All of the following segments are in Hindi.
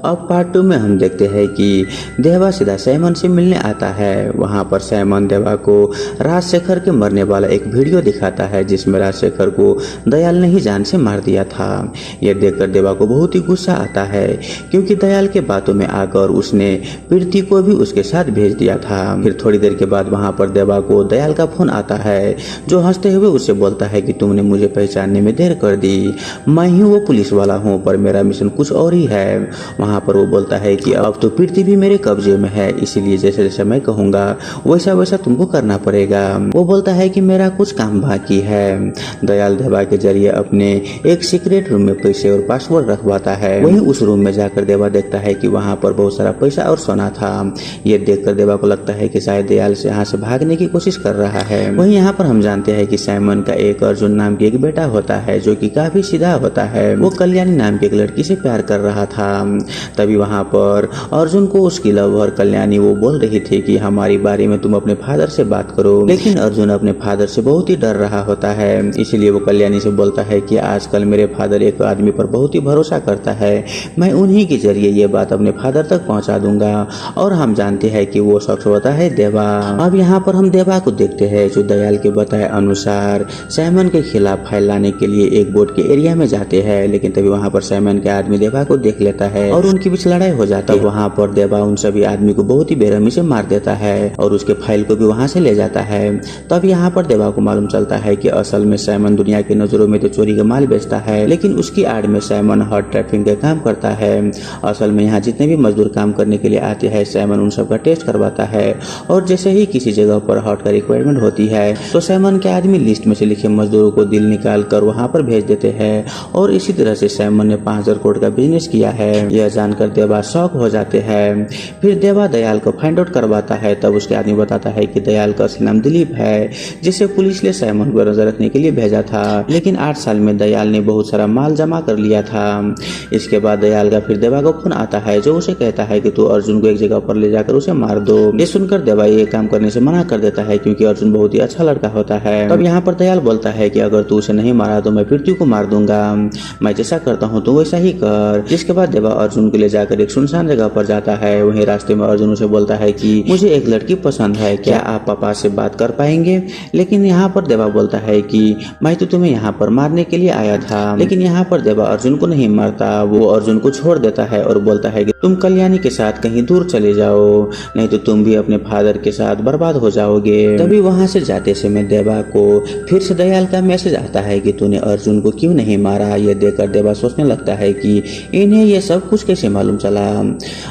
अब पार्ट 2 में हम देखते हैं कि देवा सीधा सैमन से मिलने आता है। वहाँ पर सैमन देवा को राजशेखर के मरने वाला एक वीडियो दिखाता है जिसमें राजशेखर को दयाल ने ही जान से मार दिया था। यह देखकर देवा को बहुत ही गुस्सा आता है क्योंकि दयाल के बातों में आकर उसने प्रीति को भी उसके साथ भेज दिया था। फिर थोड़ी देर के बाद वहाँ पर देवा को दयाल का फोन आता है जो हंसते हुए उससे बोलता है कि तुमने मुझे पहचानने में देर कर दी, मैं ही वो पुलिस वाला हूँ पर मेरा मिशन कुछ और ही है। वहाँ पर वो बोलता है कि अब तो प्रीति भी मेरे कब्जे में है, इसीलिए जैसे जैसे मैं कहूँगा वैसा वैसा तुमको करना पड़ेगा। वो बोलता है कि मेरा कुछ काम बाकी है। दयाल देवा के जरिए अपने एक सीक्रेट रूम में पैसे और पासवर्ड रखवाता है। वहीं उस रूम में जाकर देवा देखता है कि वहाँ पर बहुत सारा पैसा और सोना था। ये देखकर देवा को लगता है कि शायद दयाल से यहाँ से भागने की कोशिश कर रहा है। वहीं यहाँ पर हम जानते हैं कि सैमन का एक अर्जुन नाम की एक बेटा होता है जो कि काफी सीधा होता है। वो कल्याणी नाम की एक लड़की से प्यार कर रहा था। तभी वहाँ पर अर्जुन को उसकी लवर कल्याणी वो बोल रही थी कि हमारी बारे में तुम अपने फादर से बात करो, लेकिन अर्जुन अपने फादर से बहुत ही डर रहा होता है। इसलिए वो कल्याणी से बोलता है कि आजकल मेरे फादर एक आदमी पर बहुत ही भरोसा करता है, मैं उन्हीं के जरिए ये बात अपने फादर तक पहुंचा दूंगा। और हम जानते हैं कि वो शख्स होता है देवा। अब यहाँ पर हम देवा को देखते हैं जो दयाल के बताए अनुसार सैमन के खिलाफ फाइल लाने के लिए एक बोट के एरिया में जाते हैं। लेकिन तभी वहाँ पर सैमन के आदमी देवा को देख लेता है और उनके बीच लड़ाई हो जाती है। वहाँ पर देवा उन सभी आदमी को बहुत ही बेरहमी से मार देता है और उसके फाइल को भी वहाँ से ले जाता है। तब यहाँ पर देवा को मालूम चलता है कि असल में सैमन दुनिया की नजरों में तो चोरी का माल बेचता है, लेकिन उसकी आड़ में सैमन हॉट ट्रैफिकिंग का काम करता है। असल में यहाँ जितने भी मजदूर काम करने के लिए आते हैं सैमन उन सब का टेस्ट करवाता है और जैसे ही किसी जगह पर हॉट का रिक्वायरमेंट होती है तो सैमन के आदमी लिस्ट में से लिखे मजदूरों को दिल निकाल कर वहाँ पर भेज देते हैं। और इसी तरह से सैमन ने 5000 करोड़ का बिजनेस किया है। यह जानकर देवा शॉक हो जाते हैं। फिर देवा दयाल को फाइंड आउट करवाता है। तब उसके आदमी बताता है कि दयाल का असली नाम दिलीप है जिसे पुलिस ने सैमन को नजर रखने के लिए भेजा था, लेकिन 8 साल में दयाल ने बहुत सारा माल जमा कर लिया था। इसके बाद दयाल का फिर देवा को फोन आता है जो उसे कहता है कि तू अर्जुन को एक जगह पर ले जाकर उसे मार दो। ये सुनकर देवा ये काम करने से मना कर देता है क्योंकि अर्जुन बहुत ही अच्छा लड़का होता है। तब यहाँ पर दयाल बोलता है कि अगर तू उसे नहीं मारा तो मैं पृथ्वी को मार दूंगा, मैं जैसा करता हूँ तो वैसा ही कर। जिसके बाद देवा अर्जुन को ले जाकर एक सुनसान जगह पर जाता है। वहीं रास्ते में अर्जुन उसे बोलता है कि मुझे एक लड़की पसंद है, क्या आप पापा से बात कर पाएंगे। लेकिन यहाँ पर देवा बोलता है कि मैं तो तुम्हें यहाँ पर मारने के लिए आया था। लेकिन यहाँ पर देवा अर्जुन को नहीं मारता, वो अर्जुन को छोड़ देता है और बोलता है कि तुम कल्याणी के साथ कहीं दूर चले जाओ, नहीं तो तुम भी अपने फादर के साथ बर्बाद हो जाओगे। तभी वहाँ से जाते समय देवा को फिर से दयाल का मैसेज आता है कि तूने अर्जुन को क्यों नहीं मारा। ये देखकर देवा सोचने लगता है कि इन्हें ये सब कुछ कैसे मालूम चला।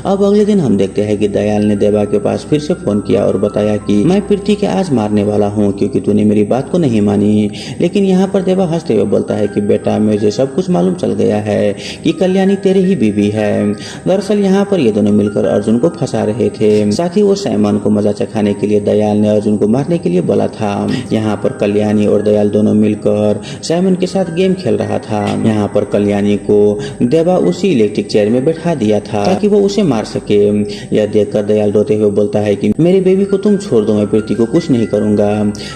अब अगले दिन हम देखते हैं कि दयाल ने देवा के पास फिर से फोन किया और बताया कि मैं प्रीति के आज मारने वाला हूँ क्योंकि तूने मेरी बात को नहीं मानी। लेकिन यहाँ पर देवा हंसते हुए बोलता है कि बेटा मुझे सब कुछ मालूम चल गया है कि कल्याणी तेरी ही बीवी है। दरअसल यहाँ पर ये दोनों मिलकर अर्जुन को फंसा रहे थे। साथ ही वो सैमन को मजा चखाने के लिए दयाल ने अर्जुन को मारने के लिए बोला था। यहाँ पर कल्याणी और दयाल दोनों मिलकर सैमन के साथ गेम खेल रहा था। यहाँ पर कल्याणी को देवा उसी इलेक्ट्रिक चेयर में बैठा दिया था ताकि वो उसे मार सके। यह देखकर दयाल रोते हुए बोलता है कि मेरी बेबी को तुम छोड़ दो, मैं प्रीति को कुछ नहीं करूंगा।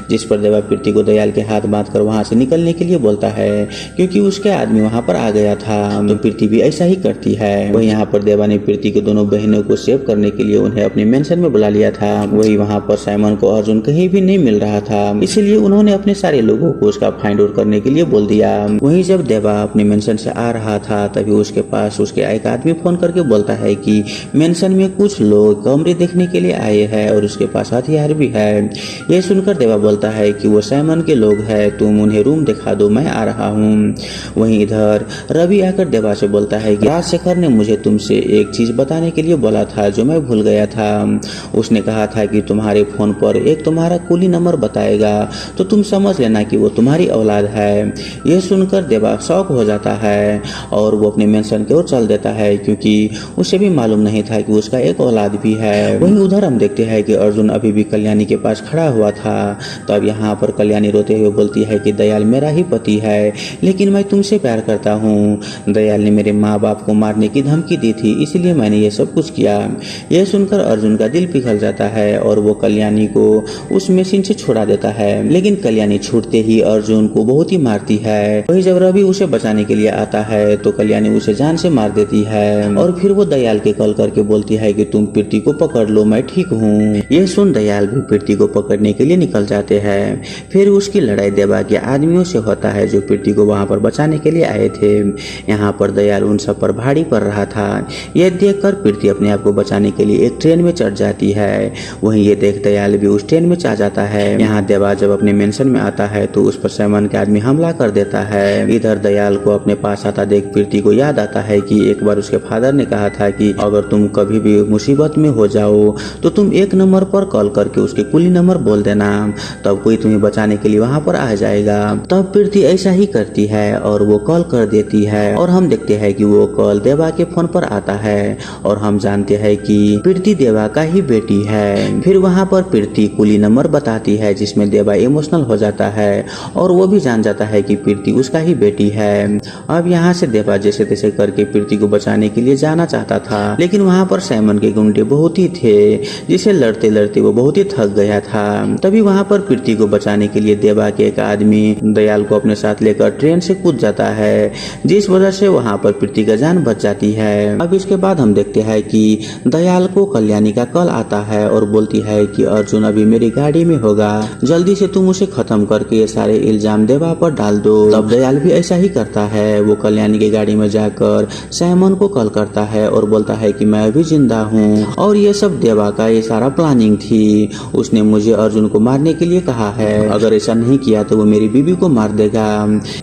जिस पर देवा प्रीति को दयाल के हाथ बांध कर वहाँ से निकलने के लिए बोलता है क्योंकि उसके आदमी वहाँ पर आ गया था। तो प्रीति भी ऐसा ही करती है। वही यहाँ पर देवा ने प्रीति के दोनों बहनों को सेव करने के लिए उन्हें अपने मेंशन में बुला लिया था। वही वहाँ पर सैमन को अर्जुन कहीं भी नहीं मिल रहा था, इसलिए उन्होंने अपने सारे लोगों को उसका फाइंड आउट करने के लिए बोल दिया। वहीं जब देवा अपने मेंशन से आ रहा था तभी उसके पास उसके एक आदमी फोन करके बोलता है कि मेंशन में कुछ लोग कमरे देखने के लिए आए हैं और उसके पास हथियार भी है। यह सुनकर देवा बोलता है कि वो सैमन के लोग हैं, तुम उन्हें रूम दिखा दो, मैं आ रहा हूँ। वहीं इधर रवि आकर देवा से बोलता है कि राजशेखर ने मुझे तुमसे एक चीज बताने के लिए बोला था जो मैं भूल गया था। उसने कहा था कि तुम्हारे फोन पर एक तुम्हारा कुली नंबर बताएगा तो तुम समझ लेना कि वो तुम्हारी औलाद है। यह सुनकर देवा शौक हो जाता है और वो अपने मेंशन की ओर चल देता है क्योंकि उसे भी मालूम नहीं था कि उसका एक औलाद भी है। वहीं उधर हम देखते हैं कि अर्जुन अभी भी कल्याणी के पास खड़ा हुआ था। तो अब यहाँ पर कल्याणी रोते हुए बोलती है कि दयाल मेरा ही पति है, लेकिन मैं तुमसे प्यार करता हूँ। दयाल ने मेरे माँ बाप को मारने की धमकी दी थी, इसलिए मैंने ये सब कुछ किया। यह सुनकर अर्जुन का दिल पिघल जाता है और वो कल्याणी को उस मशीन से छुड़ा देता है। लेकिन कल्याणी छूटते ही अर्जुन को बहुत ही मारती है। वही जब रवि उसे बचाने के लिए आता है तो कल्याणी उसे जान से मार देती है। है और फिर वो दयाल के कॉल करके बोलती है कि तुम प्रीति को पकड़ लो, मैं ठीक हूँ। ये सुन दयाल भी प्रीति को पकड़ने के लिए निकल जाते हैं। फिर उसकी लड़ाई देवा के आदमियों से होता है जो प्रीति को वहां पर बचाने के लिए आए थे। यहाँ पर दयाल उन सब पर भारी पड़ रहा था। यह देखकर प्रीति अपने आप को बचाने के लिए एक ट्रेन में चढ़ जाती है। वहीं ये देख दयाल भी उस ट्रेन में आ जाता है। यहाँ देवा जब अपने मेंशन में आता है तो उस पर सैमन के आदमी हमला कर देता है। इधर दयाल को अपने पास आता देख प्रीति को याद आता है कि एक बार उसके फादर ने कहा था कि अगर तुम कभी भी मुसीबत में हो जाओ तो तुम 1 नंबर पर कॉल करके उसके कुली नंबर बोल देना, तब कोई तुम्हें बचाने के लिए वहां पर आ जाएगा। तब प्रीति ऐसा ही करती है और वो कॉल कर देती है और हम देखते हैं कि वो कॉल देवा के फोन पर आता है और हम जानते हैं कि प्रीति देवा का ही बेटी है। फिर वहां पर प्रीति कुली नंबर बताती है जिसमें देवा इमोशनल हो जाता है और वो भी जान जाता है कि प्रीति उसका ही बेटी है। अब यहाँ से देवा जैसे तैसे करके प्रीति को बचाने के लिए जाना चाहता था, लेकिन वहाँ पर सैमन के गुंडे बहुत ही थे जिसे लड़ते लड़ते वो बहुत ही थक गया था। तभी वहाँ पर प्रीति को बचाने के लिए देवा के एक आदमी दयाल को अपने साथ लेकर ट्रेन से कूद जाता है, जिस वजह से वहाँ पर प्रीति का जान बच जाती है। अब इसके बाद हम देखते हैं कि दयाल को कल्याणी का कॉल आता है और बोलती है कि अर्जुन अभी मेरी गाड़ी में होगा, जल्दी से तुम उसे खत्म करके ये सारे इल्जाम देवा पर डाल दो। तब दयाल भी ऐसा ही करता है। वो कल्याणी की गाड़ी में जाकर सैमन को कॉल करता है और बोलता है कि मैं अभी जिंदा हूँ और ये सब देवा का ये सारा प्लानिंग थी। उसने मुझे अर्जुन को मारने के लिए कहा है, अगर ऐसा नहीं किया तो वो मेरी बीबी को मार देगा।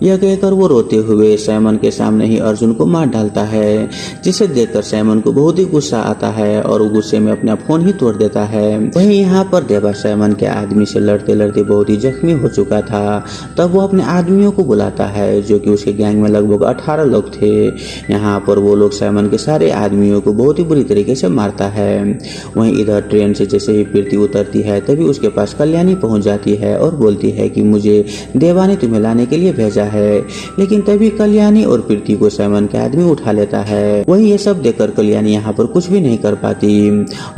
यह कहकर वो रोते हुए सैमन के सामने ही अर्जुन को मार डालता है, जिसे देखकर सैमन को बहुत ही गुस्सा आता है और वो गुस्से में अपना फोन ही तोड़ देता है। वहीं यहाँ पर देवा सैमन के आदमी से लड़ते लड़ते बहुत ही जख्मी हो चुका था। तब वो अपने आदमियों को बुलाता है जो कि उसके गैंग में लगभग 18 लोग थे। यहाँ पर वो लोग सैमन के सारे आदमियों को बहुत ही बुरी तरीके से मारता है। वहीं इधर ट्रेन से जैसे ही प्रीति उतरती है तभी उसके पास कल्याणी पहुंच जाती है और बोलती है कि मुझे देवा ने तुम्हें लाने के लिए भेजा है। लेकिन तभी कल्याणी और प्रीति को सैमन के आदमी उठा लेता है। वहीं ये सब देखकर कल्याणी यहाँ पर कुछ भी नहीं कर पाती।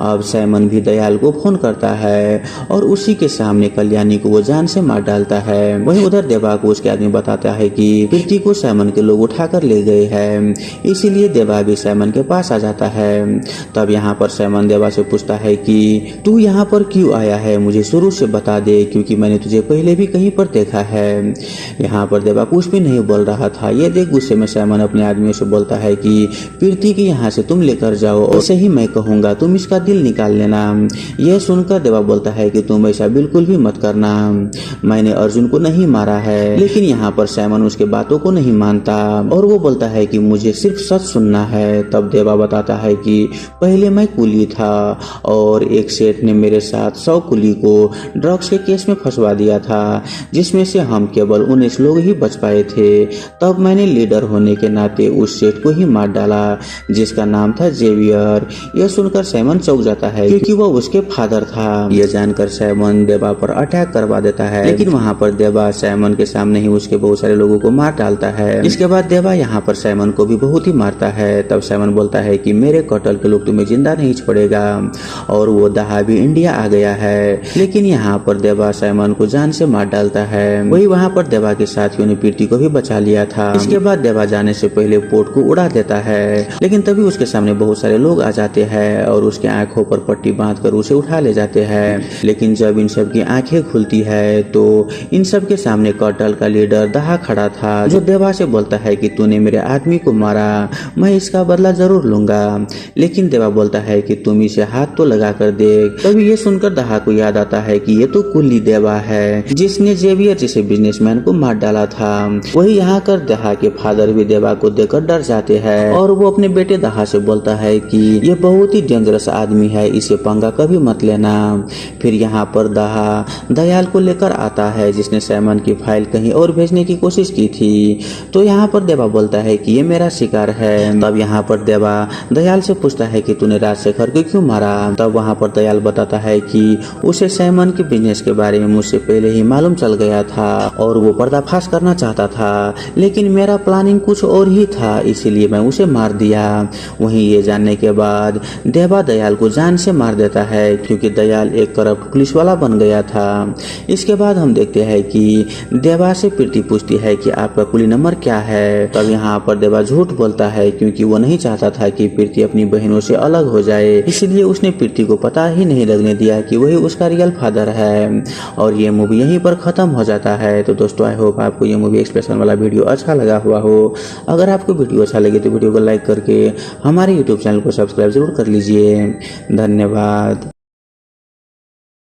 अब सैमन भी दयाल को फोन करता है और उसी के सामने कल्याणी को वो जान से मार डालता है। वहीं उधर देवा को उसके आदमी बताता है कि प्रीति को सैमन के लोग उठाकर ले गए हैं, इसीलिए देवा भी सैमन के पास आ जाता है। तब यहाँ पर सैमन देवा से पूछता है कि तू यहाँ पर क्यों आया है, मुझे शुरू से बता दे क्योंकि मैंने तुझे पहले भी कहीं पर देखा है। यहाँ पर देवा कुछ भी नहीं बोल रहा था। ये देख गुस्से में सैमन अपने आदमियों से बोलता है कि प्रीति की यहाँ से तुम लेकर जाओ और ऐसे ही मैं कहूँगा तुम इसका दिल निकाल लेना। यह सुनकर देवा बोलता है कि तुम ऐसा बिल्कुल भी मत करना, मैंने अर्जुन को नहीं मारा है। लेकिन यहाँ पर सैमन उसके बातों को नहीं मानता और वो बोलता है कि मुझे सिर्फ सच सुनना है। तब देवा बताता है कि पहले मैं कुली था और एक सेठ ने मेरे साथ 100 कुली को ड्रग्स के केस में फंसवा दिया था, जिसमें से हम केवल 19 लोग ही बच पाए थे। तब मैंने लीडर होने के नाते उस सेठ को ही मार डाला जिसका नाम था जेवियर। यह सुनकर सैमन चौंक जाता है क्योंकि वो उसके फादर था। यह जानकर सैमन देवा पर अटैक करवा देता है, लेकिन वहाँ पर देवा सैमन के सामने ही उसके बहुत सारे लोगों को मार डालता है। इसके बाद देवा यहाँ पर सैमन को भी बहुत ही मारता है। तब सैमन बोलता है कि मेरे कत्ल के लोग तुम्हें जिंदा नहीं छोड़ेगा और वो दहा भी इंडिया आ गया है। लेकिन यहाँ पर देवा सैमन को जान से मार डालता है। वही वहाँ पर देवा के साथियों ने प्रीति को भी बचा लिया था। इसके बाद देवा जाने से पहले पोर्ट को उड़ा देता है, लेकिन तभी उसके सामने बहुत सारे लोग आ जाते हैं और उसके आंखों पर पट्टी बांधकर उसे उठा ले जाते हैं। लेकिन जब इन सब की आंखें खुलती है तो इन सब के सामने कत्ल का लीडर दहा खड़ा था, जो देवा से बोलता है कि तूने मेरे आदमी को मारा, मैं इसका बदला जरूर लूंगा। लेकिन देवा बोलता है कि तुम इसे हाथ तो लगा कर देख। तभी ये सुनकर दहा को याद आता है कि ये तो कुली देवा है जिसने जेवियर जैसे बिजनेसमैन को मार डाला था। वही यहाँ कर दहा के फादर भी देवा को देखकर डर जाते हैं और वो अपने बेटे दहा से बोलता है कि ये बहुत ही डेंजरस आदमी है, इसे पंगा कभी मत लेना। फिर यहाँ पर दहा दयाल को लेकर आता है जिसने सैमन की फाइल कहीं और भेजने की कोशिश की थी। तो यहाँ पर देवा बोलता है कि ये मेरा शिकार है। तब यहाँ पर देवा दयाल से पूछता है कि तूने राजशेखर को क्यों मारा। तब वहाँ पर दयाल बताता है कि उसे सैमन के बिजनेस के बारे में मुझसे पहले ही मालूम चल गया था और वो पर्दाफाश करना चाहता था, लेकिन मेरा प्लानिंग कुछ और ही था, इसीलिए मैं उसे मार दिया। वहीं ये जानने के बाद देवा दयाल को जान से मार देता है क्योंकि दयाल एक करप्ट पुलिस वाला बन गया था। इसके बाद हम देखते हैं कि देवा से प्रीति पूछती है कि आपका कुली नंबर क्या है। तब यहाँ पर देवा झूठ बोलता है क्योंकि क्योंकि वो नहीं चाहता था कि प्रीति अपनी बहनों से अलग हो जाए, इसलिए उसने प्रीति को पता ही नहीं लगने दिया कि वही उसका रियल फादर है। और ये मूवी यहीं पर खत्म हो जाता है। तो दोस्तों आई होप आपको ये मूवी एक्सप्रेशन वाला वीडियो अच्छा लगा हुआ हो। अगर आपको वीडियो अच्छा लगे तो वीडियो को लाइक करके हमारे यूट्यूब चैनल को सब्सक्राइब जरूर कर लीजिए। धन्यवाद।